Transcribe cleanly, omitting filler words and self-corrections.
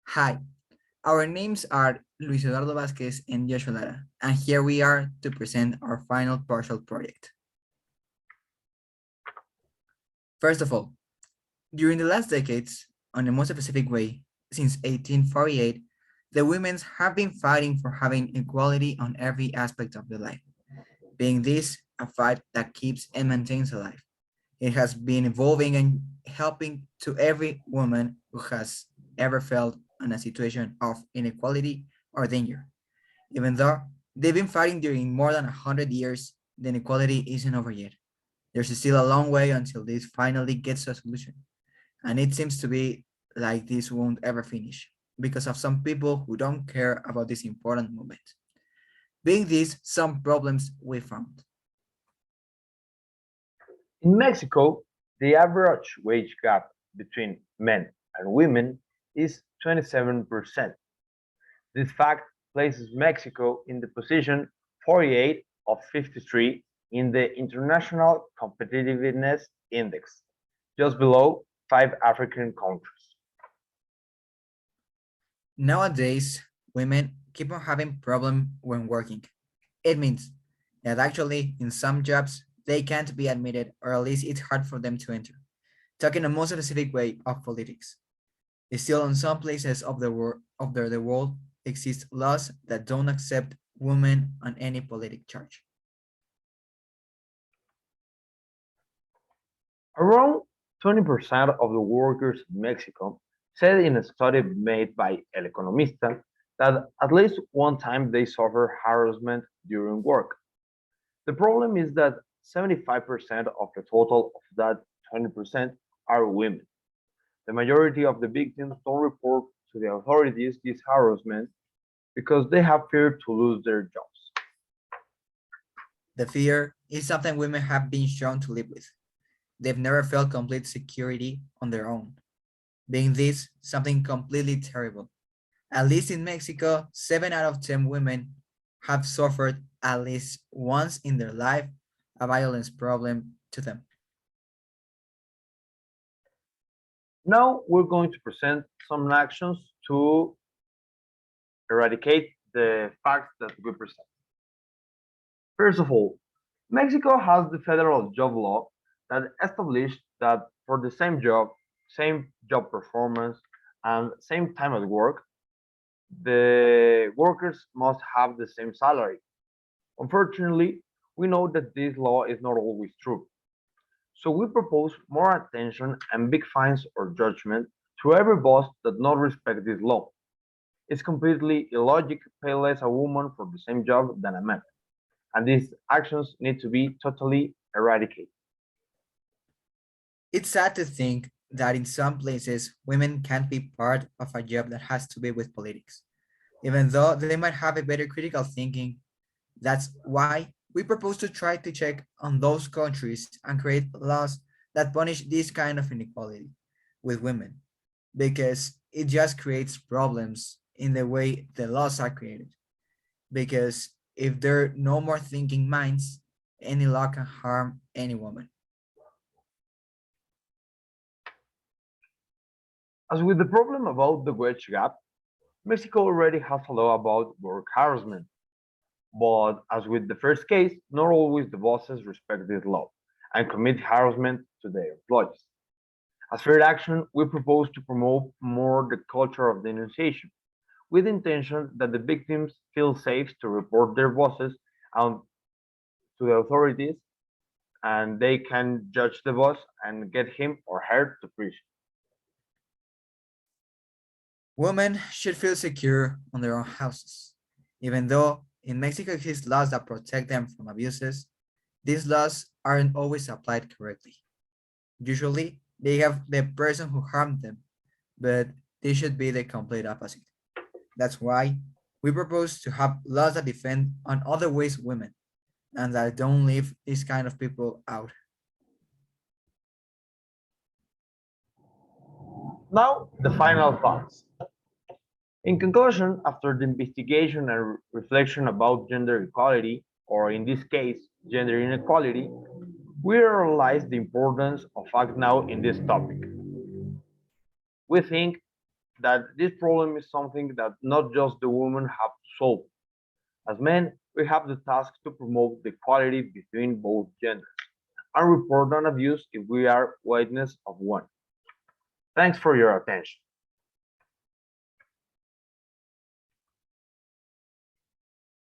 Hi, our names are Luis Eduardo Vasquez and Joshua Lara, and here we are to present our final partial project. First of all, during the last decades, on a most specific way, since 1848, the women have been fighting for having equality on every aspect of their life, being this a fight that keeps and maintains alive. It has been evolving and helping to every woman who has ever felt in a situation of inequality or danger. Even though they've been fighting during more than 100 years, the inequality isn't over yet. There's still a long way until this finally gets a solution. And it seems to be like this won't ever finish because of some people who don't care about this important movement. Being these some problems we found. In Mexico, the average wage gap between men and women is 27%. This fact places Mexico in the position 48 of 53 in the International Competitiveness Index, just below five African countries. Nowadays, women keep on having problems when working. It means that actually in some jobs they can't be admitted or at least it's hard for them to enter. Talking a more specific way of politics. Still, in some places of the world exist laws that don't accept women on any politic charge. Around 20% of the workers in Mexico said in a study made by El Economista that at least one time they suffer harassment during work. The problem is that 75% of the total of that 20% are women. The majority of the victims don't report to the authorities this harassment because they have feared to lose their jobs. The fear is something women have been shown to live with. They've never felt complete security on their own, being this something completely terrible. At least in Mexico, 7 out of 10 women have suffered at least once in their life a violence problem to them. Now we're going to present some actions to eradicate the facts that we present. First of all, Mexico has the federal job law that established that for the same job performance, and same time at work, the workers must have the same salary. Unfortunately, we know that this law is not always true. So we propose more attention and big fines or judgment to every boss that not respect this law. It's completely illogical to pay less a woman for the same job than a man, and these actions need to be totally eradicated. It's sad to think that in some places women can't be part of a job that has to be with politics. Even though they might have a better critical thinking, that's why we propose to try to check on those countries and create laws that punish this kind of inequality with women, because it just creates problems in the way the laws are created. Because if there are no more thinking minds, any law can harm any woman. As with the problem about the wage gap, Mexico already has a law about work harassment. But as with the first case, not always the bosses respect this law and commit harassment to their employees. As third action, we propose to promote more the culture of denunciation, with the intention that the victims feel safe to report their bosses and to the authorities, and they can judge the boss and get him or her to prison. Women should feel secure on their own houses. Even though in Mexico exist laws that protect them from abuses, these laws aren't always applied correctly. Usually, they have the person who harmed them, but they should be the complete opposite. That's why we propose to have laws that defend on other ways women and that don't leave these kind of people out. Now, the final thoughts. In conclusion, after the investigation and reflection about gender equality, or in this case, gender inequality, we realize the importance of act now in this topic. We think that this problem is something that not just the women have to solve. As men, we have the task to promote the equality between both genders and report on abuse if we are witness of one. Thanks for your attention.